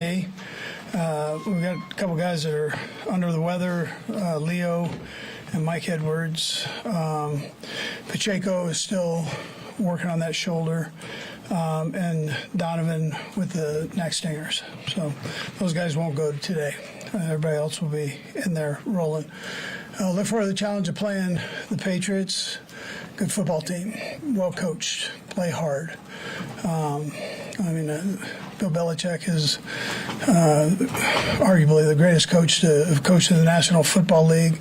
We've got a couple guys that are under the weather, Leo and Mike Edwards. Pacheco is still working on that shoulder, and Donovan with the neck stingers. So those guys won't go today. Everybody else will be in there rolling. Look forward to the challenge of playing the Patriots. Good football team, well coached, play hard. Bill Belichick is arguably the greatest coach to have coached in the National Football League.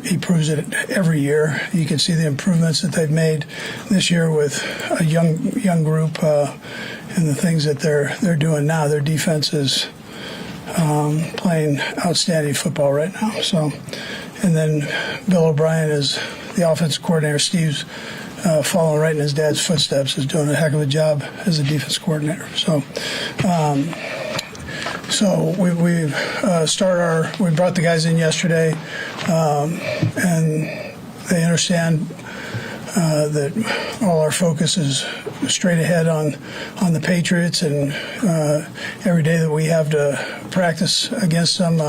He proves it every year. You can see the improvements that they've made this year with a young group and the things that they're doing now. Their defense is playing outstanding football right now. So, and then Bill O'Brien is the offensive coordinator. Steve's following right in his dad's footsteps, is doing a heck of a job as a defense coordinator. So, we brought the guys in yesterday, and they understand that all our focus is straight ahead on the Patriots, and every day that we have to practice against them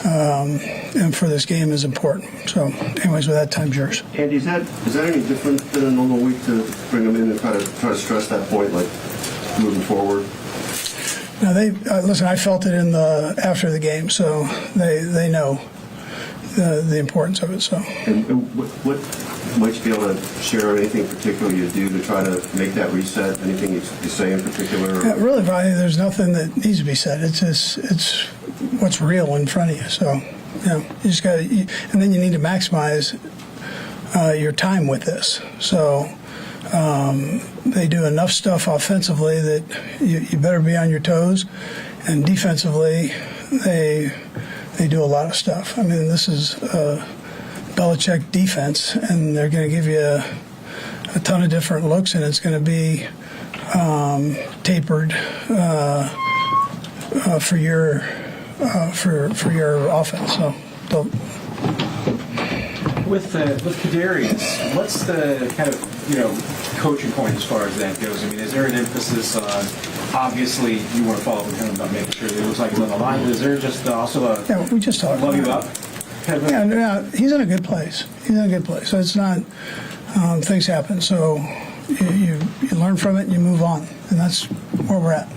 and for this game is important. So, anyways, with that, time's yours. Andy, is that any different than a normal week to bring them in and try to stress that point, like moving forward? No, they listen. I felt it after the game, so they know the importance of it. So, and what might you be able to share? Anything particular you do to try to make that reset? Anything you say in particular? Yeah, really, Brian, there's nothing that needs to be said. It's what's real in front of you. So, you just got, and then you need to maximize your time with this. So. They do enough stuff offensively that you better be on your toes, and defensively they do a lot of stuff. I mean, this is a Belichick defense, and they're going to give you a ton of different looks, and it's going to be tapered for your offense. So. With Kadarius, what's the kind of coaching point as far as that goes? I mean, is there an emphasis on, obviously you want to follow up with him about making sure that it looks like he's on the line, but is there just also a we just talked love about you up? Kind of he's in a good place. So it's not things happen. So you learn from it and you move on, and that's where we're at.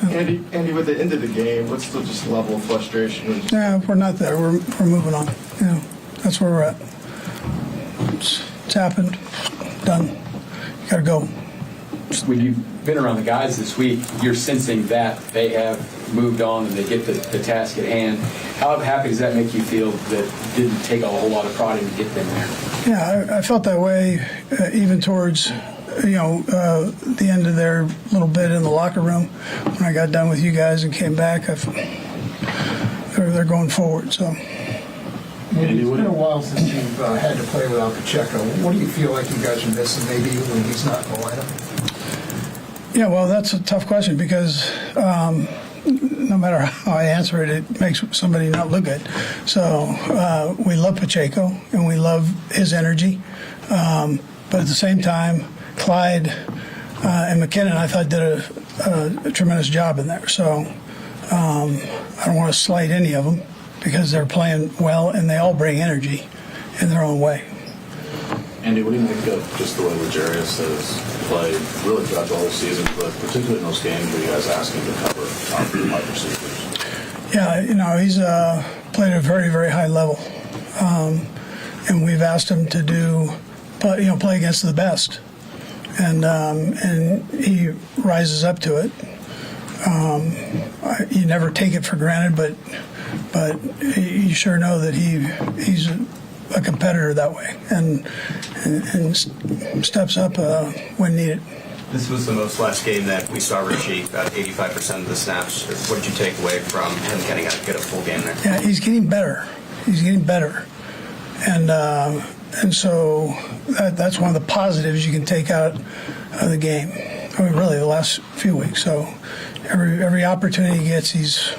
Andy, with the end of the game, what's the just level of frustration? Yeah, we're not there. We're moving on. That's where we're at. It's happened. Done. You got to go. When you've been around the guys this week, you're sensing that they have moved on and they get the task at hand. How happy does that make you feel that didn't take a whole lot of pride to get them there? Yeah, I felt that way even towards the end of their little bit in the locker room when I got done with you guys and came back. They're going forward. So. It's been a while since you've had to play without Pacheco. What do you feel like you guys are missing maybe when he's not in the lineup? Yeah, well, that's a tough question because no matter how I answer it, it makes somebody not look good. So we love Pacheco and we love his energy. But at the same time, Clyde and McKinnon, I thought, did a tremendous job in there. So I don't want to slight any of them, because they're playing well and they all bring energy in their own way. Andy, what do you think of just the way L'Jarius has played really throughout the whole season, but particularly in those games where you guys ask him to cover the wide receivers? Yeah, he's played at a very, very high level. And we've asked him to play against the best. And he rises up to it. You never take it for granted, but you sure know that he's a competitor that way and steps up when needed. This was the most last game that we saw Richie, about 85% of the snaps. What did you take away from him getting get a full game there? Yeah, he's getting better. And so that's one of the positives you can take out of the game. I mean, really, the last few weeks. So every opportunity he gets, he's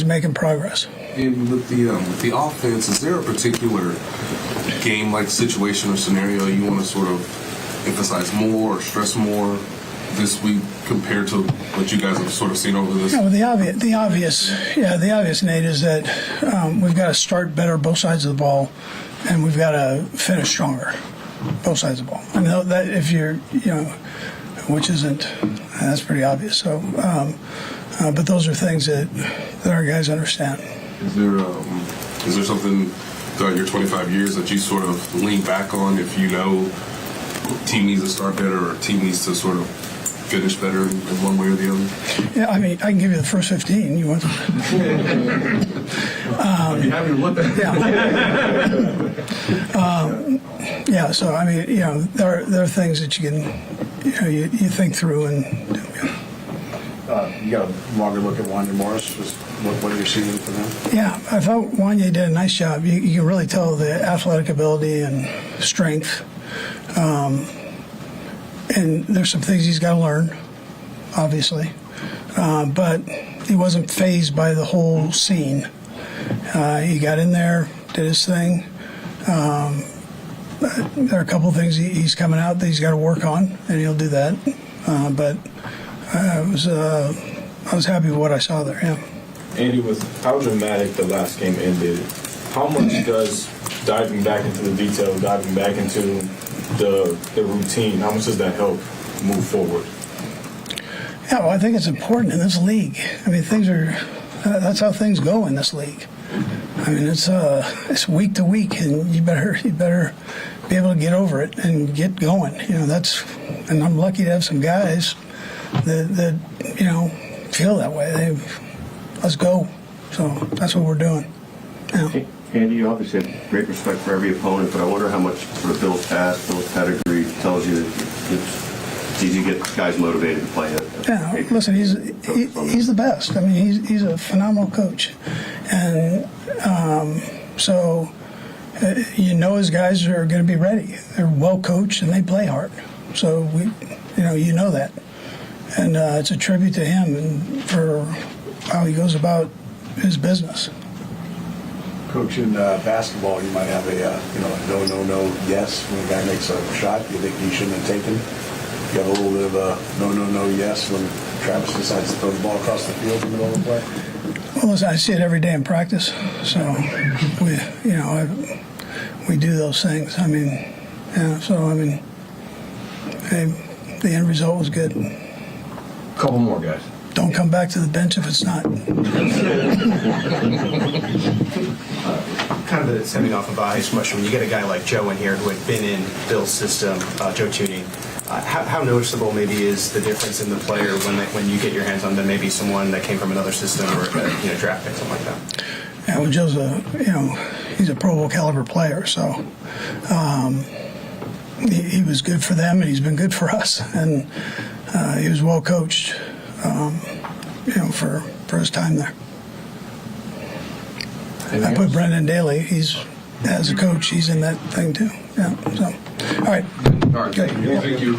making progress. And with the offense, is there a particular game-like situation or scenario you want to sort of emphasize more or stress more this week compared to what you guys have sort of seen over this? Yeah, well, the obvious, Nate, is that we've got to start better both sides of the ball, and we've got to finish stronger both sides of the ball. I mean, that if you're, which isn't, that's pretty obvious. So, but those are things that our guys understand. Is there something throughout your 25 years that you sort of lean back on if you know team needs to start better or team needs to sort of finish better in one way or the other? Yeah, I mean, I can give you the first 15. You want? I'd be happy to look at it. Yeah. So I mean, there are things that you can, you think through and. You got a longer look at Wanya Morris. Just what are you seeing for them? Yeah, I thought Wanya did a nice job. You can really tell the athletic ability and strength. And there's some things he's got to learn, obviously. But he wasn't fazed by the whole scene. He got in there, did his thing. There are a couple of things he's coming out that he's got to work on, and he'll do that. But I was happy with what I saw there. Yeah. Andy, with how dramatic the last game ended, how much does diving back into the detail, diving back into the routine, how much does that help move forward? Yeah, well, I think it's important in this league. I mean, that's how things go in this league. I mean, it's week to week, and you better be able to get over it and get going. And I'm lucky to have some guys that feel that way. Let's go. So that's what we're doing. Yeah. Andy, you obviously have great respect for every opponent, but I wonder how much sort of Bill's past, Bill's pedigree tells you that it's easy to get guys motivated to play it. Yeah, listen, he's the best. I mean, he's a phenomenal coach, and so his guys are going to be ready. They're well coached and they play hard. So you know that, and it's a tribute to him and for how he goes about his business. Coach, in basketball, you might have a no, yes when a guy makes a shot you think he shouldn't have taken. You have a little bit of a no, yes when Travis decides to throw the ball across the field in the middle of the play. Well, listen, I see it every day in practice, so we do those things. I mean, the end result was good. Couple more, guys. Don't come back to the bench if it's not. Kind of stemming off of Ahi's question, when you get a guy like Joe in here who had been in Bill's system, Joe Tooney, how noticeable maybe is the difference in the player when you get your hands on them, maybe someone that came from another system or draft pick, something like that? Yeah, well, Joe's he's a Pro Bowl caliber player, so he was good for them, and he's been good for us, and he was well coached, for his time there. I put Brendan Daly. As a coach, he's in that thing too. Yeah. So, all right. All right. Okay. Thank you.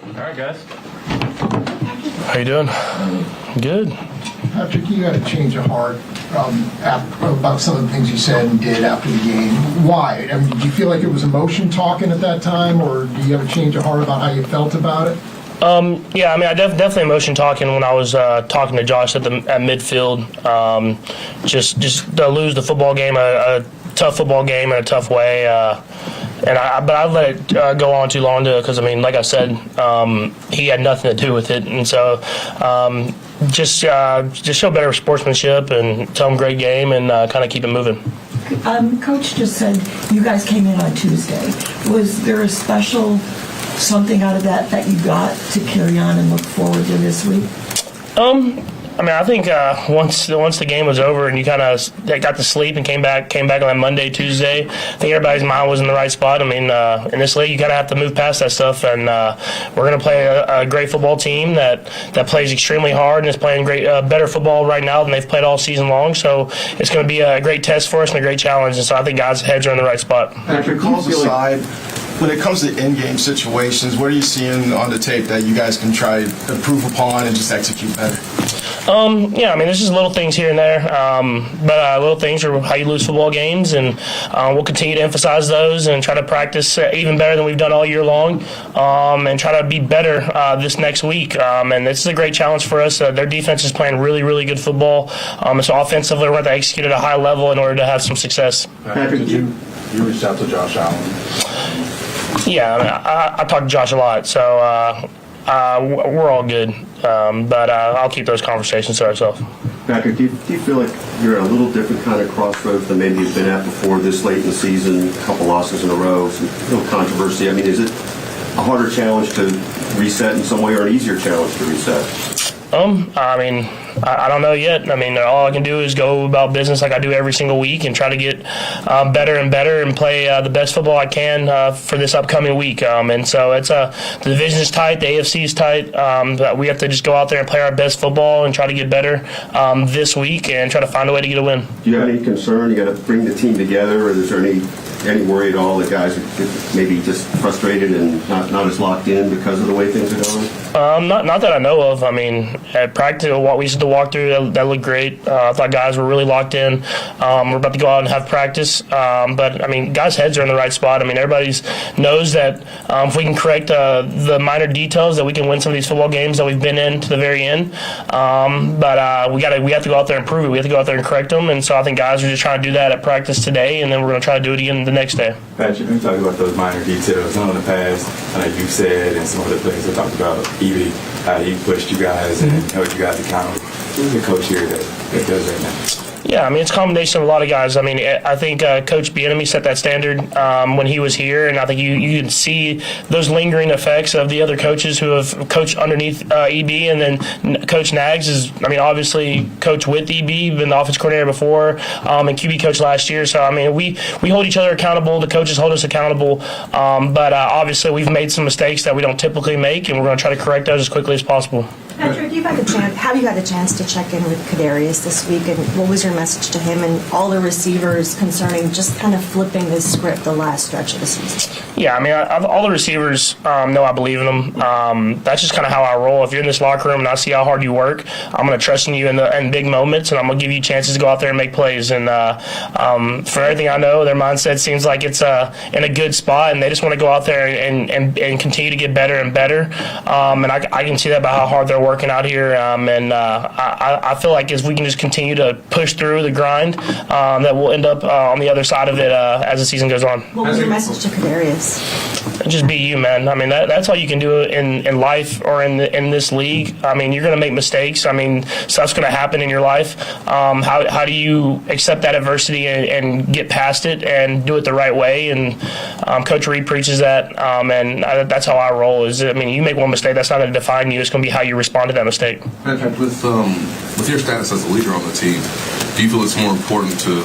All right, guys. How you doing? Good. Patrick, you got a change of heart about some of the things you said and did after the game. Why? I mean, did you feel like it was emotion talking at that time, or do you have a change of heart about how you felt about it? Yeah, I mean, I definitely emotion talking when I was talking to Josh at midfield. Just to lose the football game, a tough football game in a tough way. But I let it go on too long because, I mean, like I said, he had nothing to do with it. And so just show better sportsmanship and tell him great game and kind of keep it moving. Coach just said you guys came in on Tuesday. Was there a special something out of that you got to carry on and look forward to this week? I mean, I think once the game was over and you kind of got to sleep and came back on that Monday, Tuesday, I think everybody's mind was in the right spot. I mean, in this league, you kind of have to move past that stuff, and we're going to play a great football team that plays extremely hard and is playing great, better football right now than they've played all season long. So it's going to be a great test for us and a great challenge. And so I think guys' heads are in the right spot. Patrick, calls aside, when it comes to in-game situations, what are you seeing on the tape that you guys can try to improve upon and just execute better? Yeah, I mean, there's just little things here and there, but little things are how you lose football games, and we'll continue to emphasize those and try to practice even better than we've done all year long, and try to be better this next week. And this is a great challenge for us. Their defense is playing really, really good football, so offensively we're going to execute at a high level in order to have some success. Patrick, did you reached out to Josh Allen? Yeah, I mean, I talk to Josh a lot, so we're all good. But I'll keep those conversations to ourselves. Patrick, do you feel like you're at a little different kind of crossroads than maybe you've been at before this late in the season, a couple losses in a row, some little controversy? I mean, is it a harder challenge to reset in some way or an easier challenge to reset? I mean, I don't know yet. I mean, all I can do is go about business like I do every single week and try to get better and better and play the best football I can for this upcoming week. And so it's the division is tight, the AFC is tight. But we have to just go out there and play our best football and try to get better this week and try to find a way to get a win. Do you have any concern? You got to bring the team together, or is there any worry at all that guys are maybe just frustrated and not as locked in because of the way things are going? Not that I know of. I mean, at practice, what we used to walk through, that looked great. I thought guys were really locked in. We're about to go out and have practice. But, I mean, guys' heads are in the right spot. I mean, everybody knows that if we can correct the minor details, that we can win some of these football games that we've been in to the very end. But we have to go out there and prove it. We have to go out there and correct them. And so I think guys are just trying to do that at practice today, and then we're going to try to do it again the next day. Patrick, we talked about those minor details. Some in the past, you said, and some other players we talked about, Evie, how he pushed you guys and held you guys accountable. Who's the coach here that does right now? Yeah, I mean, it's a combination of a lot of guys. I mean, I think Coach Bieniemy set that standard when he was here, and I think you can see those lingering effects of the other coaches who have coached underneath EB, and then Coach Nags is, I mean, obviously coached with EB, been the offense coordinator before, and QB coach last year. So, I mean, we hold each other accountable. The coaches hold us accountable. But obviously we've made some mistakes that we don't typically make, and we're going to try to correct those as quickly as possible. Patrick, have you had a chance to check in with Kadarius this week, and what was your message to him and all the receivers concerning just kind of flipping this script the last stretch of the season? Yeah, I mean, all the receivers know I believe in them. That's just kind of how I roll. If you're in this locker room and I see how hard you work, I'm going to trust in you in big moments, and I'm going to give you chances to go out there and make plays. And for everything I know, their mindset seems like it's in a good spot, and they just want to go out there and continue to get better and better. And I can see that by how hard they're working out here, and I feel like as we can just continue to push through the grind, that we'll end up on the other side of it as the season goes on. What was your message to Kadarius? Just be you, man. I mean, that's all you can do in life or in this league. I mean, you're going to make mistakes. I mean, stuff's going to happen in your life. How do you accept that adversity and get past it and do it the right way? And Coach Reid preaches that, and that's how I roll. I mean, you make one mistake, that's not going to define you. It's going to be how you respond to that mistake. Patrick, with your status as a leader on the team, do you feel it's more important to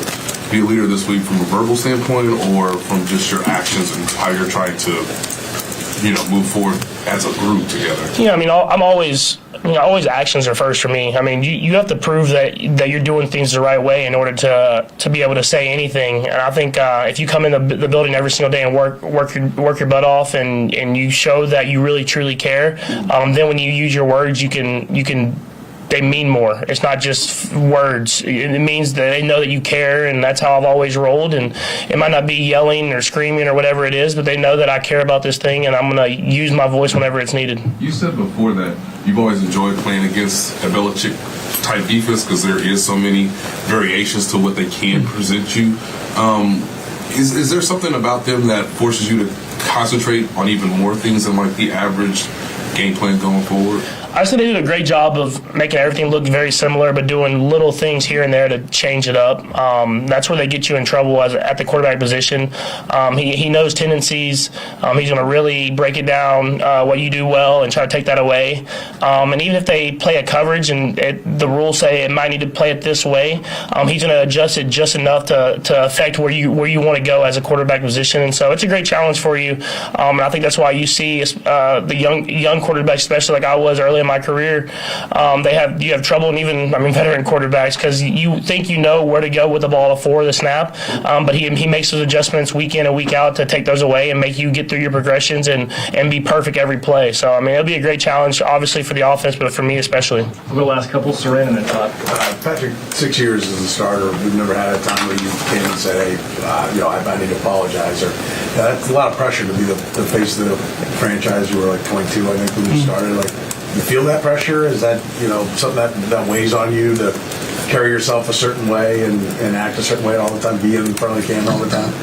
be a leader this week from a verbal standpoint, or from just your actions and how you're trying to, move forward as a group together? Yeah, I mean, always actions are first for me. I mean, you have to prove that you're doing things the right way in order to be able to say anything. And I think if you come in the building every single day and work your butt off, and you show that you really truly care, then when you use your words, you can. They mean more. It's not just words. It means that they know that you care, and that's how I've always rolled. And it might not be yelling or screaming or whatever it is, but they know that I care about this thing, and I'm going to use my voice whenever it's needed. You said before that you've always enjoyed playing against a Belichick-type defense because there is so many variations to what they can present you. Is there something about them that forces you to concentrate on even more things than like the average game plan going forward? I think they did a great job of making everything look very similar, but doing little things here and there to change it up. That's where they get you in trouble at the quarterback position. He knows tendencies. He's going to really break it down what you do well and try to take that away. And even if they play a coverage and the rules say it might need to play it this way, he's going to adjust it just enough to affect where you want to go as a quarterback position. And so it's a great challenge for you. And I think that's why you see the young quarterbacks, especially like I was early in my career, you have trouble, and even veteran quarterbacks, because you think you know where to go with the ball before the snap, but he makes those adjustments week in and week out to take those away and make you get through your progressions and be perfect every play. So it'll be a great challenge, obviously for the offense, but for me especially. For the last couple, Soren and then Todd. Patrick, 6 years as a starter, we've never had a time where you came and said, "Hey, I need to apologize." Or that's a lot of pressure to be the face of the franchise. You were like 22, I think, when you started. Like, you feel that pressure? Is that something that weighs on you to carry yourself a certain way and act a certain way all the time, be in front of the camera all the time?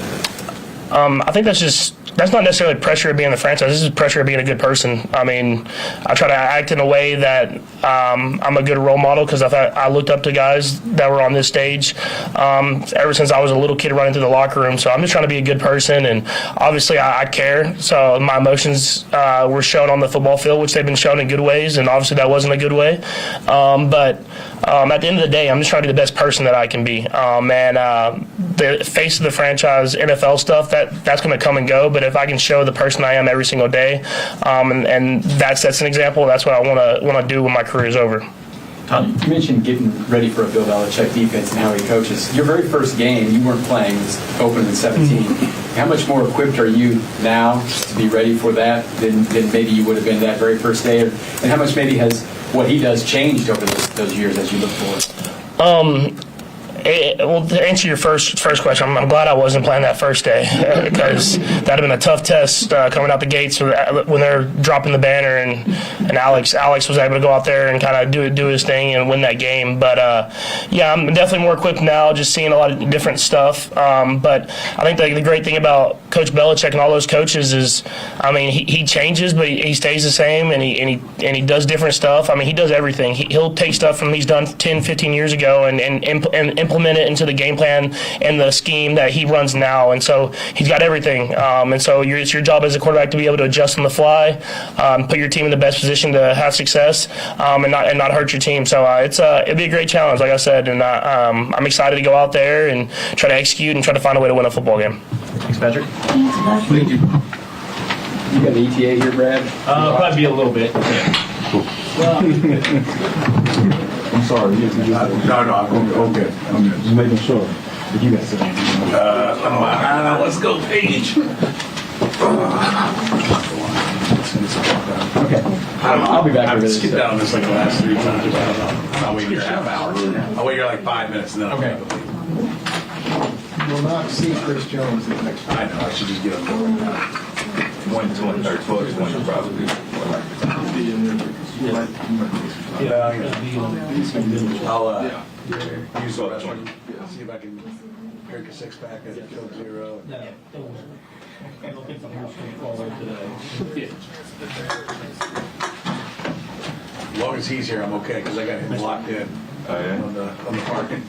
I think that's not necessarily pressure of being the franchise. This is pressure of being a good person. I try to act in a way that I'm a good role model, because I looked up to guys that were on this stage ever since I was a little kid running through the locker room. So I'm just trying to be a good person, and obviously I care. So my emotions were shown on the football field, which they've been shown in good ways, and obviously that wasn't a good way. But at the end of the day, I'm just trying to be the best person that I can be. The face of the franchise, NFL stuff, that's going to come and go. But if I can show the person I am every single day, and that's an example, that's what I want to do when my career is over. You mentioned getting ready for a Bill Belichick defense and how he coaches. Your very first game, you weren't playing, it was open in 17. How much more equipped are you now to be ready for that than maybe you would have been that very first day? And how much maybe has what he does changed over those years as you look forward? Well, to answer your first question, I'm glad I wasn't playing that first day, because that'd have been a tough test coming out the gates when they're dropping the banner, and Alex was able to go out there and kind of do his thing and win that game. But I'm definitely more equipped now, just seeing a lot of different stuff. But I think the great thing about Coach Belichick and all those coaches is, he changes, but he stays the same, and he does different stuff. He does everything. He'll take stuff from he's done 10, 15 years ago and implement it into the game plan and the scheme that he runs now. And so he's got everything. And so it's your job as a quarterback to be able to adjust on the fly, put your team in the best position to have success, and not hurt your team. So it'd be a great challenge, like I said, and I'm excited to go out there and try to execute and try to find a way to win a football game. Thanks, Patrick. Thank you. You got the ETA here, Brad? Probably be a little bit. Yeah. Cool. I'm sorry. No, I'm okay. I'm just making sure that you guys sit down. Let's go, Paige. Okay. I'll be back. I've skipped out on this like the last 3 times. I'll wait here half hour. I'll wait here like 5 minutes and then I'll go. You will not see Chris Jones in the next one. I know. I should just get him going. 1:12 is when you probably I'll use all that one. See if I can break a 6-pack at Coke Zero. As long as he's here, I'm okay, because I got him locked in on the parking.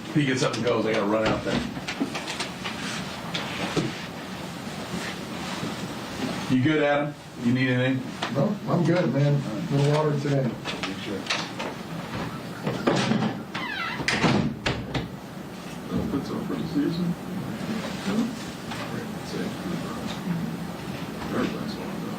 If he gets up and goes, I got to run out there. You good, Adam? You need anything? No, I'm good, man. A little water today. What's up for the season? Everybody's going to go.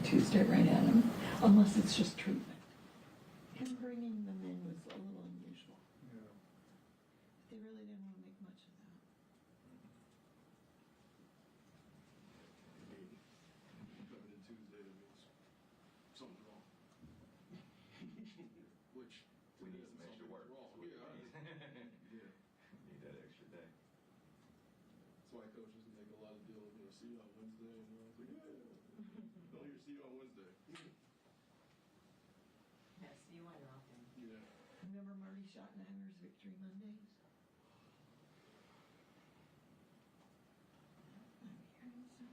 Tuesday right at him, unless it's just treatment. Him bringing them in was a little unusual. Yeah. They really didn't want to make much of that. Coming in Tuesday, that means something's wrong. Which We need some extra work. wrong. That's what Yeah, we need. yeah. Need that extra day. That's why coaches make a lot of deals. See you on Wednesday, and I was like, yeah. Don't hear see you on Wednesday. Yeah, see you while you're out there. Yeah. Remember Marty Schottenheimer's Victory Mondays? I'm hearing some.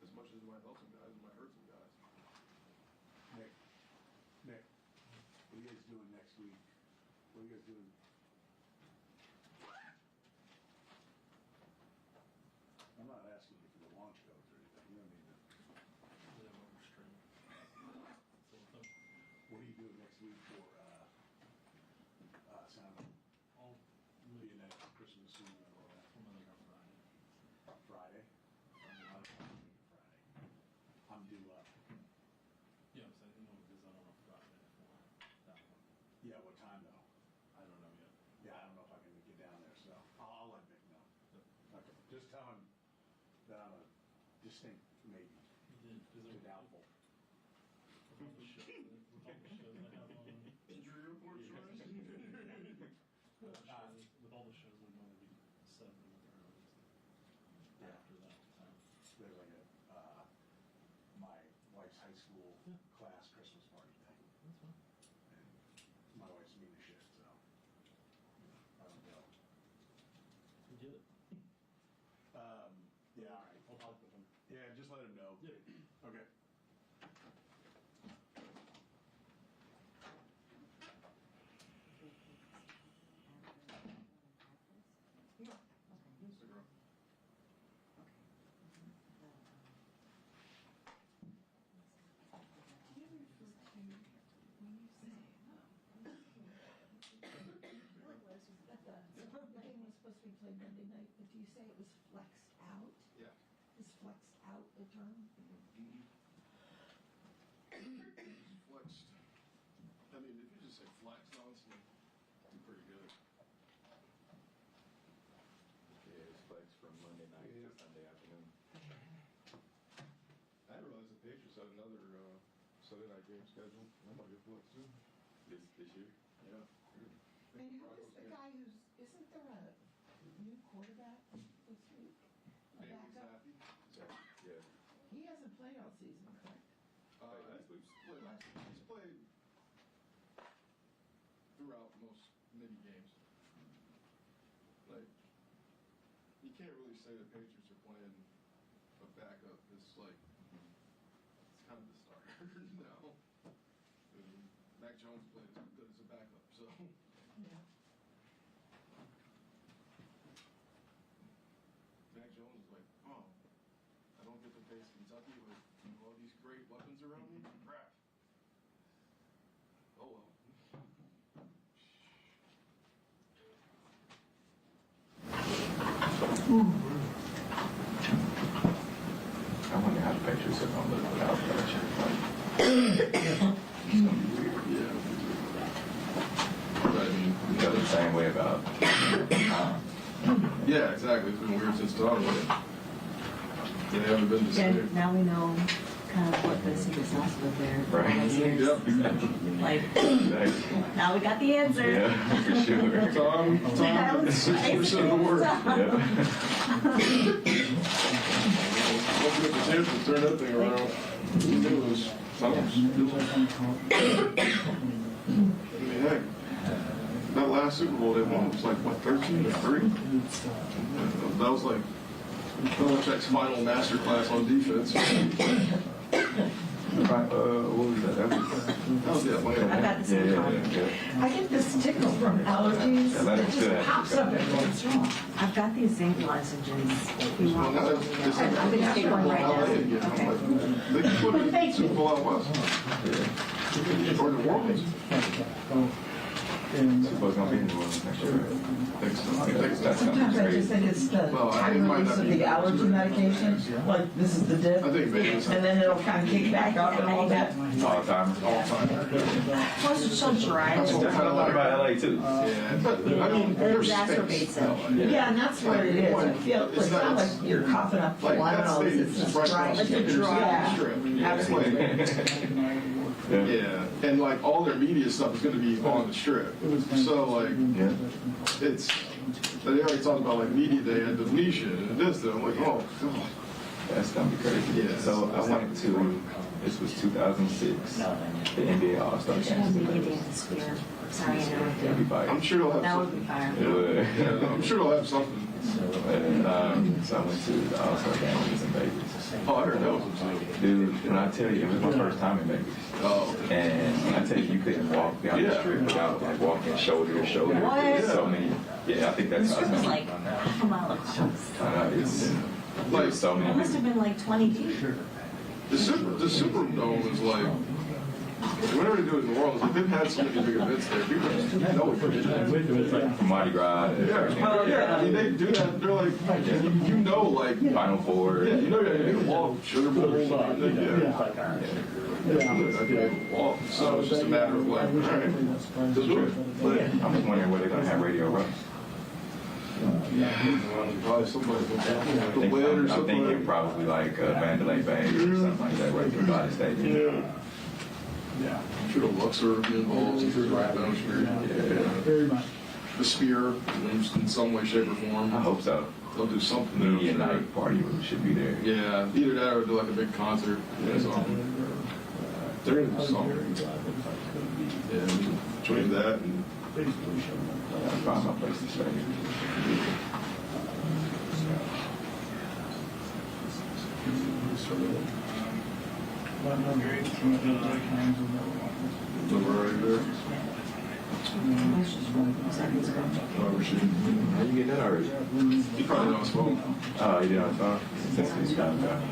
As much as it might help some guys, it might hurt some guys. Nick, what are you guys doing next week? What are you guys doing? I'm not asking you for the launch codes or anything. You don't need to. What are you doing next week for Santa? I'll be in that Christmas Eve and all that. Friday. Friday. I'm due up. Yeah, so I didn't know because I don't know Friday for that one. Yeah, what time though? I don't know yet. Yeah, I don't know if I can get down there, so I'll let Vic know. Okay, just tell him that I'm a distinct maybe. To doubtful. With all the shows that I have on. Injury report, With all the shows, I'm going to be 7 after that time. There's like a my wife's high school class Christmas party thing. That's fine. And my wife's mean as shit, so I don't know. You get it? Yeah, all right. I'll talk with him. Yeah, just let him know. Yeah. Okay. Instagram. Do you refer to, when you say, the game was supposed to be played Monday night, but do you say it was flexed out? Yeah. Is flexed out the term? Flexed. I mean, if you just say flexed, honestly, do pretty good. Yeah, it's flexed from Monday night to Sunday afternoon. I didn't realize the Patriots had another Sunday night game scheduled. That might be flexed too. This year? Yeah. And who is the guy isn't there a new quarterback this week? A backup? Yeah. He hasn't played all season, correct? He's played throughout most many games. Like, you can't really say the Patriots are playing a backup. It's like, it's kind of the starter now. And Mac Jones played as good as a backup, so. Yeah. Mac Jones is like, oh, I don't get to face Kentucky with all these great weapons around me? Crap. Oh well. I wonder how the Patriots are going to look without Belichick. Yeah. I mean, you feel the same way about yeah, exactly. It's been weird since Tom. They haven't been the same. And now we know kind of what the secret sauce was there for all Right. those years. Like, now we got the answer. Yeah, for sure. Tom, That was 60% of the work. Looking at the chance to turn that thing around. You knew it was Tom's. I mean, heck, that last Super Bowl they won was like, what, 13-3? That was like Belichick's final masterclass on defense. What was that? That was the Atlanta. I've got the same problem. I get this tickle from allergies Yeah, that that is just good. pops up every once in a while. I've got these zinc lozenges. If you want one. I'm gonna take one right now. They can put it in Super Bowl out west. Or New Orleans. Super Bowl's gonna be in New Orleans next year. I think so. I think that's Sometimes I just think it's the time release of the allergy medication, like this is the dip, I think Vegas. and then it'll kind of kick back up in a little bit. all the time. Plus, it's so dry. That's what I like about LA too. Yeah, but I mean, It there's exacerbates space. it. Yeah, and that's what it is. I feel it's not like you're coughing up Like blood that and all this. stadium It's is just right dry. across Like the a dry. Yeah, Absolutely. Yeah, and like all their media stuff is going to be on the strip. So like, it's they already talked about like media day at the Venetian and this. And I'm like, oh god, That's gonna be crazy. Yeah. So I went to, this was 2006, the NBA All-Star Should have Game. media day in the Sphere. Sorry, I interrupted. Everybody. I'm sure they'll have That would something. be fire. It would. Yeah, I'm sure they'll have something. And so I went to the All-Star Game when it was in Vegas. Oh, I heard that was exciting. Dude, when I tell you, it was my first time in Vegas. Oh, And when I tell you, you couldn't walk down the street without like walking shoulder to shoulder. What? There's so many. Yeah, I think The that's how strip it's was going. like half a mile across. It's like so It many must have people. been like 20 deep. the Superdome is like. Whenever they do it in New Orleans, like they've had so many big events there. People just know it. Mardi Gras. Yeah, I mean they do that. They're like, you know, like Final Four. yeah, you know, you're gonna walk Sugar Bowl. And then, yeah. Walk. So it's just a matter of like, all right, just do it. But I'm just wondering where they're gonna have Radio Row. Probably somebody with the I'm lid or something. thinking probably like Mandalay Bay or something like that, right through by the stadium. Yeah, I'm sure the Luxor will be involved. I'm sure right down the street. Yeah. Very much. The Spear, in some way, shape, or form. I hope so. They'll do something there. Media night party should be there. Yeah, either that or do like a big concert. Yeah, so they're gonna do something. Yeah, between that and I'll find my place to stay. the right there. Oh, shit. How you get that already? He probably on his phone. Oh, you did on his phone? Since he's got that.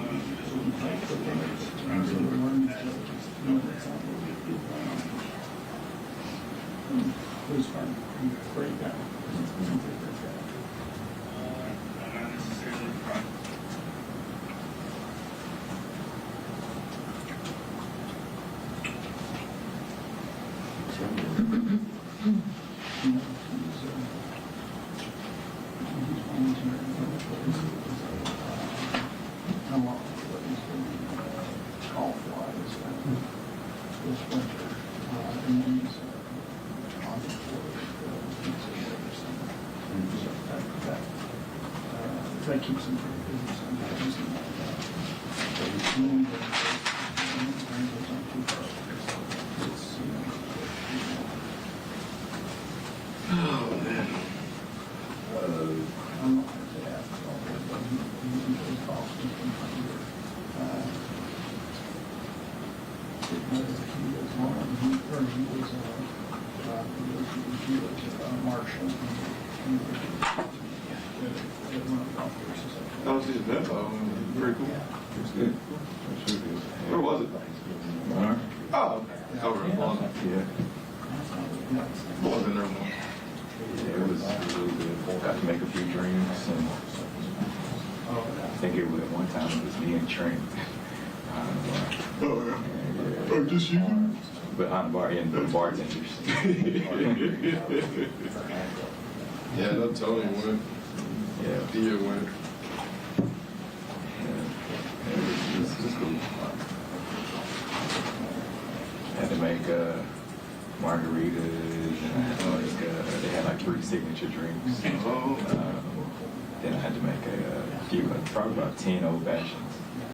That keeps them pretty busy sometimes. Oh, man. That was his event, though. Very cool. It was good. Where was it? Oh, over in Boston. Yeah. I've been there more. Yeah, it was really good. Got to make a few drinks, and I think it was at one time it was me and Trent. Oh, yeah. Oh, just you? Behind the bar, and the bartenders. Yeah, that Tony went. Yeah. Dia went. Yeah, it was cool. had to make margaritas, and I had to make, they had like 3 signature drinks. Then I had to make a few, probably about 10 old fashions.